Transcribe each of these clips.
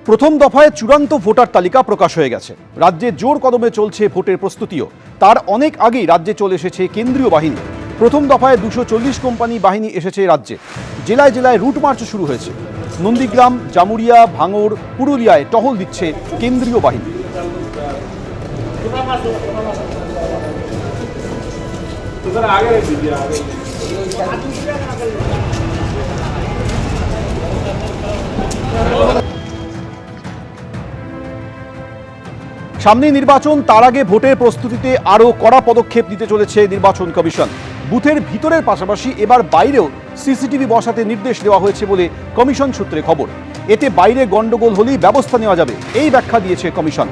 প্রথম দফায় চূড়ান্ত ভোটার তালিকা প্রকাশ হয়ে গেছে। রাজ্যে জোর কদমে চলছে ভোটের প্রস্তুতিও। তার অনেক আগেই রাজ্যে চলে এসেছে কেন্দ্রীয় বাহিনী। প্রথম দফায় 240 কোম্পানি বাহিনী এসেছে রাজ্যে। জেলায় জেলায় রুট মার্চ শুরু হয়েছে। নন্দীগ্রাম, জামুরিয়া, ভাঙড়, পুরুলিয়ায় টহল দিচ্ছে কেন্দ্রীয় বাহিনী। সামনেই নির্বাচন, তার আগে ভোটের প্রস্তুতিতে আরও কড়া পদক্ষেপ নিতে চলেছে নির্বাচন কমিশন। বুথের ভিতরের পাশাপাশি এবার বাইরেও সিসিটিভি বসাতে নির্দেশ দেওয়া হয়েছে বলে কমিশন সূত্রে খবর। এতে বাইরে গন্ডগোল হলেই ব্যবস্থা নেওয়া যাবে, এই ব্যাখ্যা দিয়েছে কমিশন।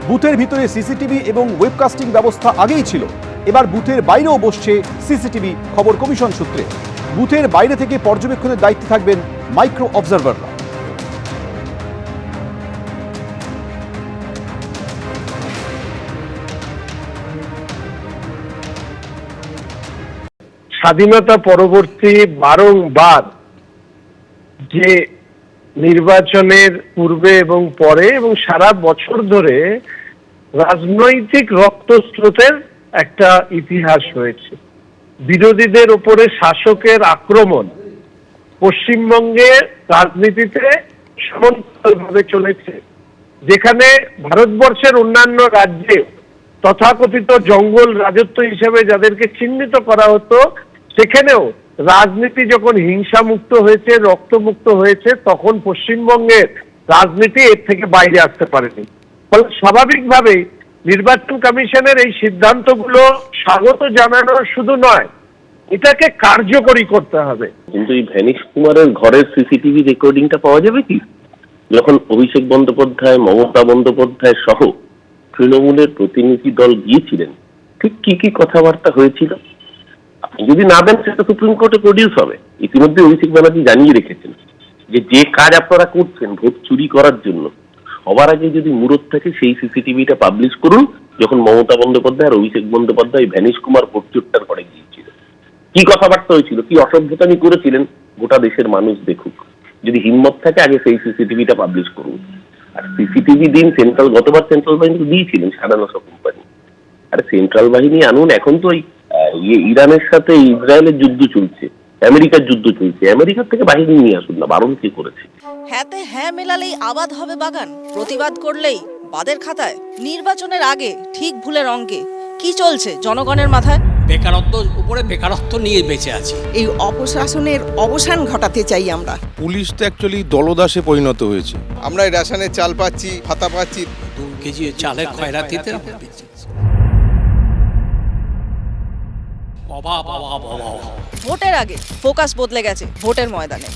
বুথের ভিতরে সিসিটিভি এবং ওয়েবকাস্টিং ব্যবস্থা আগেই ছিল, এবার বুথের বাইরেও বসছে সিসিটিভি, খবর কমিশন সূত্রে। বুথের বাইরে থেকে পর্যবেক্ষণের দায়িত্বে থাকবেন মাইক্রো অবজারভাররা। স্বাধীনতা পরবর্তী বারংবার যে নির্বাচনের পূর্বে এবং পরে এবং সারা বছর ধরে রাজনৈতিক রক্তস্রোতের একটা ইতিহাস হয়েছে। বিরোধীদের উপরে শাসকের আক্রমণ পশ্চিমবঙ্গে রাজনীতিতে সমান্তরালভাবে চলেছে, যেখানে ভারতবর্ষের অন্যান্য রাজ্যে তথাকথিত জঙ্গল রাজত্ব হিসেবে যাদেরকে চিহ্নিত করা হতো, সেখানেও রাজনীতি যখন হিংসামুক্ত হয়েছে, রক্তমুক্ত হয়েছে, তখন পশ্চিমবঙ্গের রাজনীতি এর থেকে বাইরে আসতে পারেনি। ফলে স্বাভাবিকভাবেই নির্বাচন কমিশনের এই সিদ্ধান্তগুলো স্বাগত জানানো শুধু নয়, এটাকে কার্যকরী করতে হবে। কিন্তু এই ভ্যানিশ কুমারের ঘরের সিসিটিভি রেকর্ডিংটা পাওয়া যাবে কি? যখন অভিষেক বন্দ্যোপাধ্যায়, মমতা বন্দ্যোপাধ্যায় সহ তৃণমূলের প্রতিনিধি দল গিয়েছিলেন, ঠিক কি কি কথাবার্তা হয়েছিল? আপনি যদি না দেন, সেটা সুপ্রিম কোর্টে প্রডিউস হবে। ইতিমধ্যে অভিষেক ব্যানার্জি জানিয়ে রেখেছেন যে কাজ আপনারা করছেন ভোট চুরি করার জন্য, সবার আগে যদি মুরত থাকে সেই সিসিটিভিটা পাবলিশ করুন। যখন মমতা বন্দ্যোপাধ্যায় আর অভিষেক বন্দ্যোপাধ্যায় ভ্যানিশ কুমার ভোট চোরটার ঘরে গিয়েছিল, কি কথাবার্তা হয়েছিল, কি অসভ্যতামি করেছিলেন, গোটা দেশের মানুষ দেখুক। যদি হিম্মত থাকে আগে সেই সিসিটিভিটা পাবলিশ করুন। আর সিসিটিভি দিন গতবার সেন্ট্রাল বাহিনী দিয়েছিলেন 950 কোম্পানি। আর সেন্ট্রাল বাহিনী আনুন। এখন তো ইরানের সাথে ইসরায়েলের যুদ্ধ চলছে, আমেরিকার যুদ্ধ চলছে, আমেরিকার থেকে বাহিনী নিয়ে আসুন না, বারণ কে করেছে? হ্যাঁতে হ্যাঁ মেলালেই আবাদ হবে বাগান, প্রতিবাদ করলেই বাদের খাতায়। নির্বাচনের আগে ঠিক ভুলের অঙ্কে কি চলছে জনগণের মাথায়? বেকারত্ব উপরে বেকারত্ব নিয়ে বেঁচে আছি। এই অপশাসনের অবসান ঘটাতে চাই আমরা। পুলিশ তো অ্যাকচুয়ালি দলদাসে পরিণত হয়েছে। আমরা রেশনের চাল পাচ্ছি, ভাতা পাচ্ছি, 2 কেজি চালের খয়রাতিতে ভোটের আগে ফোকাস বদলে গেছে ভোটের ময়দানে।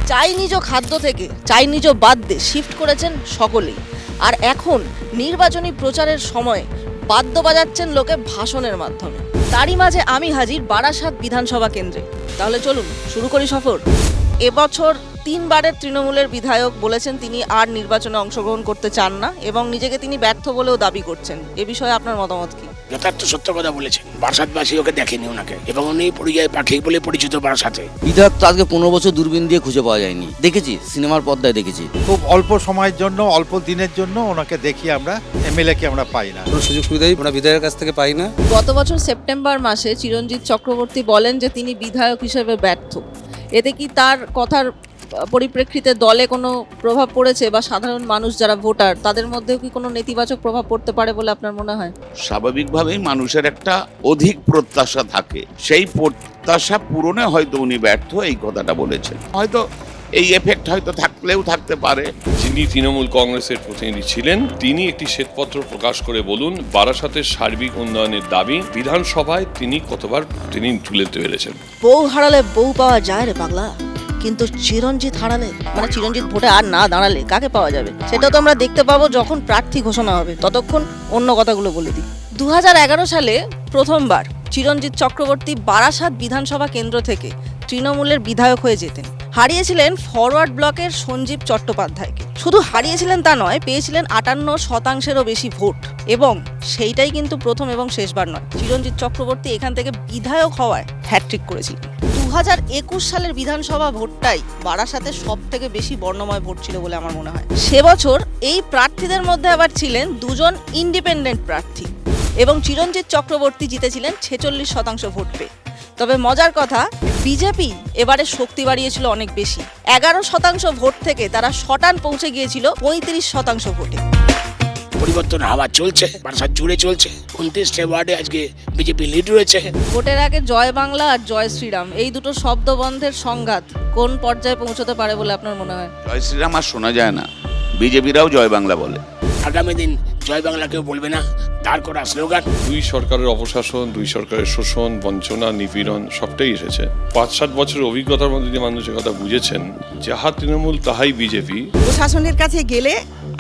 চাই নিজ খাদ্য থেকে চাই নিজ বাদ্যে শিফট করেছেন সকলেই। আর এখন নির্বাচনী প্রচারের সময় বাদ্য বাজাচ্ছেন লোকে ভাষণের মাধ্যমে। তারই মাঝে আমি হাজির বারাসাত বিধানসভা কেন্দ্রে। তাহলে চলুন শুরু করি সফর। এবছর 3 বারের তৃণমূলের বিধায়ক বলেছেন তিনি আর নির্বাচনে অংশগ্রহণ করতে চান না এবং নিজেকে তিনি ব্যর্থ বলেও দাবি করছেন। এ বিষয়ে আপনার মতামত কি? যথার্থ সত্য কথা বলেছেন। বারাসাতবাসী ওকে দেখেনি ওনাকে, এবং উনি পরিযায়ী পাখি বলে পরিচিত বারাসাতে। বিধায়ক তো আজকে 15 বছর দূরবীন দিয়ে খুঁজে পাওয়া যায়নি। দেখেছি সিনেমার পর্দায় দেখেছি। খুব অল্প সময়ের জন্য, অল্প দিনের জন্য ওনাকে দেখি আমরা, এমএলএ কে আমরা পাই না, কোনো সুযোগ সুবিধাই আমরা বিধায়কের কাছ থেকে পাই না। গত বছর সেপ্টেম্বর মাসে চিরঞ্জিত চক্রবর্তী বলেন যে তিনি বিধায়ক হিসেবে ব্যর্থ। এতে কি তার কথার পরিপ্রেক্ষিতে দলে কোনো প্রভাব পড়েছে, বা সাধারণ মানুষ যারা ভোটার তাদের মধ্যেও কি কোনো নেতিবাচক প্রভাব পড়তে পারে বলে আপনার মনে হয়? স্বাভাবিকভাবেই মানুষের একটা অধিক প্রত্যাশা থাকে, সেই প্রত্যাশা পূরণে হয়তো উনি ব্যর্থ, এই কথাটা বলেছেন। হয়তো এই এফেক্ট হয়তো থাকলেও থাকতে পারে। যিনি তৃণমূল কংগ্রেসের প্রতিনিধি ছিলেন, তিনি একটি শ্বেতপত্র প্রকাশ করে বলুন বারাসাতের সার্বিক উন্নয়নের দাবি বিধানসভায় তিনি কতবার তিনি তুলে পেরেছেন। বউ হারালে বউ পাওয়া যায় রে পাগলা, কিন্তু চিরঞ্জিত হারালে, মানে চিরঞ্জিত ভোটে আর না দাঁড়ালে কাকে পাওয়া যাবে সেটা তো আমরা দেখতে পাবো যখন প্রার্থী ঘোষণা হবে। ততক্ষণ অন্য কথাগুলো বলে দিই। 2011 সালে প্রথমবার চিরঞ্জিত চক্রবর্তী বারাসাত বিধানসভা কেন্দ্র থেকে তৃণমূলের বিধায়ক হয়ে যেতেন। হারিয়েছিলেন ফরওয়ার্ড ব্লকের সঞ্জীব চট্টোপাধ্যায়কে। শুধু হারিয়েছিলেন তা নয়, পেয়েছিলেন 58%-ও বেশি ভোট। এবং সেইটাই কিন্তু প্রথম এবং শেষবার নয়, চিরঞ্জিত চক্রবর্তী এখান থেকে বিধায়ক হওয়ায় হ্যাট্রিক করেছিলেন। 2021 সালের বিধানসভা ভোটটাই বারাসাতে সব থেকে বেশি বর্ণময় ভোট ছিল বলে আমার মনে হয়। সে বছর এই প্রার্থীদের মধ্যে আবার ছিলেন দুজন ইন্ডিপেন্ডেন্ট প্রার্থী এবং চিরঞ্জিত চক্রবর্তী জিতেছিলেন 46% ভোট পেয়ে। তবে মজার কথা, বিজেপি এবারে শক্তি বাড়িয়েছিল অনেক বেশি। 11% ভোট থেকে তারা শটান পৌঁছে গিয়েছিল 35% ভোটে। পরিবর্তন হাওয়া চলছে, বারাসাত জুড়ে চলছে। 29টে ওয়ার্ডে আজকে বিজেপি লিড রয়েছে। ভোটের আগে জয় বাংলা আর জয় শ্রীরাম এই দুটো শব্দবন্ধের সংঘাত কোন পর্যায়ে পৌঁছতে পারে বলে আপনার মনে হয়? জয় শ্রীরাম আর শোনা যায় না, বিজেপিরাও জয় বাংলা বলে। আগামী দিন জয় বাংলা কেউ বলবে না, দাঁড় করা স্লোগান। দুই সরকারের অপশাসন, দুই সরকারের শোষণ, বঞ্চনা, নিপীড়ন সবটাই এসেছে। 5-7 বছরের অভিজ্ঞতার মধ্যে দিয়ে মানুষ কথা বুঝেছেন, যাহা তৃণমূল তাহাই বিজেপি। প্রশাসনের কাছে গেলে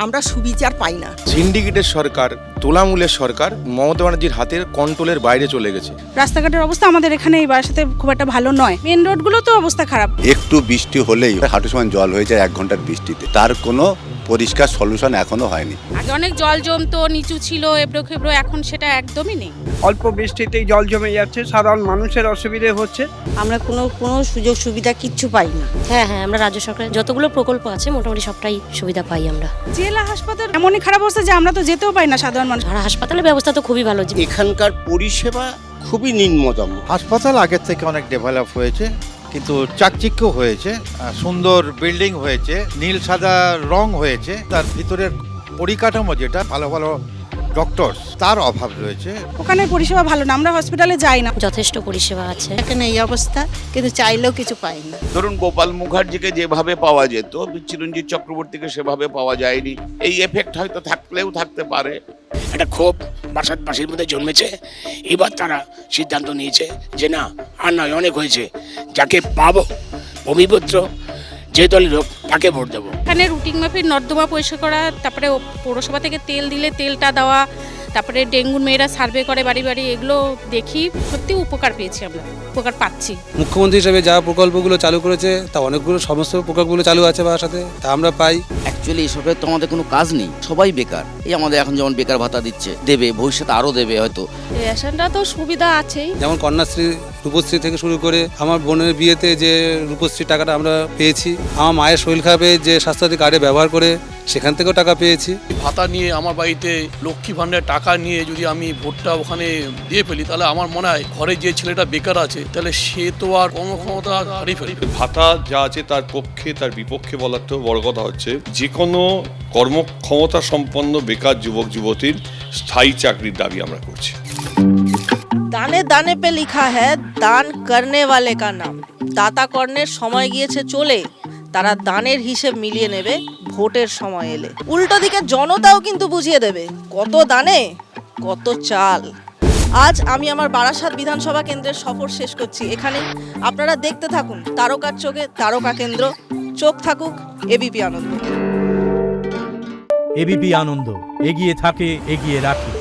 আমরা সুবিচার পাই না। সিন্ডিকেটের সরকার, তোলামূলের সরকার মমতা ব্যানার্জির হাতের কন্ট্রোলের বাইরে চলে গেছে। রাস্তাঘাটের অবস্থা আমাদের এখানে এই বারাসাতে খুব একটা ভালো নয়। মেন রোডগুলো তো অবস্থা খারাপ। একটু বৃষ্টি হলেই হাঁটু সমান জল হয়ে যায় 1 ঘন্টার বৃষ্টিতে। তার কোনো পরিষ্কার সলিউশন এখনো হয়নি। আগে অনেক জল জমতো, নিচু ছিল, এবড়ো খেবড়ো, এখন সেটা একদমই নেই। অল্প বৃষ্টিতেই জল জমে যাচ্ছে, সাধারণ মানুষের অসুবিধে হচ্ছে। আমরা কোনো সুযোগ সুবিধা কিচ্ছু পাই না। হ্যাঁ, আমরা রাজ্য সরকারের যতগুলো প্রকল্প আছে মোটামুটি সবটাই সুবিধা পাই আমরা। জেলা হাসপাতাল এমনই খারাপ অবস্থা যে আমরা তো যেতেও পাই না সাধারণ মানুষ। আর হাসপাতালের ব্যবস্থা তো খুবই ভালো। এখানকার পরিষেবা খুবই নিম্নতম। হাসপাতাল আগের থেকে অনেক ডেভেলপ হয়েছে, কিন্তু চাকচিক্য হয়েছে, সুন্দর বিল্ডিং হয়েছে, নীল সাদা রং হয়েছে। তার ভিতরের পরিকাঠামো যেটা ভালো ভালো ডক্টর, তার অভাব রয়েছে। ওখানে পরিষেবা ভালো না, আমরা হসপিটালে যাই না। যথেষ্ট পরিষেবা আছে। এখানে এই অবস্থা, কিন্তু চাইলেও কিছু পাই না। ধরুন গোপাল মুখার্জিকে যেভাবে পাওয়া যেত, চিরঞ্জিত চক্রবর্তীকে সেভাবে পাওয়া যায়নি। এই এফেক্ট হয়তো থাকলেও থাকতে পারে। একটা ক্ষোভ বারাসাতবাসীর মধ্যে জন্মেছে। এবার তারা সিদ্ধান্ত নিয়েছে যে না, আর নয়, অনেক হয়েছে। যাকে পাবো ভূমিপুত্র, যে দলের হোক, তাকে ভোট দেবো। এখানে রুটিন মাফিক নর্দমা পরিষ্কার করা, তারপরে পৌরসভা থেকে তেল দিলে তেলটা দেওয়া, তারপরে ডেঙ্গুর মেয়েরা সার্ভে করে বাড়ি বাড়ি, এগুলো দেখি সত্যি উপকার পেয়েছি, আমরা উপকার পাচ্ছি। মুখ্যমন্ত্রী হিসেবে যা প্রকল্পগুলো চালু করেছে তা অনেকগুলো সমস্ত প্রকল্পগুলো চালু আছে বারাসাতে, তা আমরা পাই। অ্যাকচুয়ালি এসবের তো আমাদের কোনো কাজ নেই, সবাই বেকার। এই আমাদের এখন যেমন বেকার ভাতা দিচ্ছে, দেবে ভবিষ্যতে আরও দেবে হয়তো। রেশনটা তো সুবিধা আছেই, যেমন কন্যাশ্রী, রূপশ্রী থেকে শুরু করে আমার বোনের বিয়েতে যে রূপশ্রীর টাকাটা আমরা পেয়েছি, আমার মায়ের শরীর খারাপে যে স্বাস্থ্যসাথী কার্ডে ব্যবহার করে সেখান থেকেও টাকা পেয়েছি। ভাতা নিয়ে আমার বাড়িতে লক্ষ্মী ভাণ্ডারের টাকা নিয়ে যদি আমি ভোটটা ওখানে দিয়ে ফেলি, তাহলে আমার মনে হয় ঘরে যে ছেলেটা বেকার আছে, তাহলে সে তো আর কর্মক্ষমতা হারিয়ে ফেলি। ভাতা যা আছে তার পক্ষে তার বিপক্ষে বলার তো বড় কথা হচ্ছে, যে কোনো কর্মক্ষমতা সম্পন্ন বেকার যুবক যুবতীর স্থায়ী চাকরির দাবি আমরা করছি। দানে দানে পে লিখা হ্যায় দান করনে ওয়ালে কা নাম। দাতা কর্ণের সময় গিয়েছে চলে, তারা দানের হিসেব মিলিয়ে নেবে ভোটের সময় এলে। উল্টো দিকে জনতাও কিন্তু বুঝিয়ে দেবে কত দানে কত চাল। আজ আমি আমার বারাসাত বিধানসভা কেন্দ্রের সফর শেষ করছি এখানে। আপনারা দেখতে থাকুন তারকার চোখে তারকা কেন্দ্র। চোখ থাকুক এবিপি আনন্দ। এবিপি আনন্দ, এগিয়ে থাকে, এগিয়ে রাখে।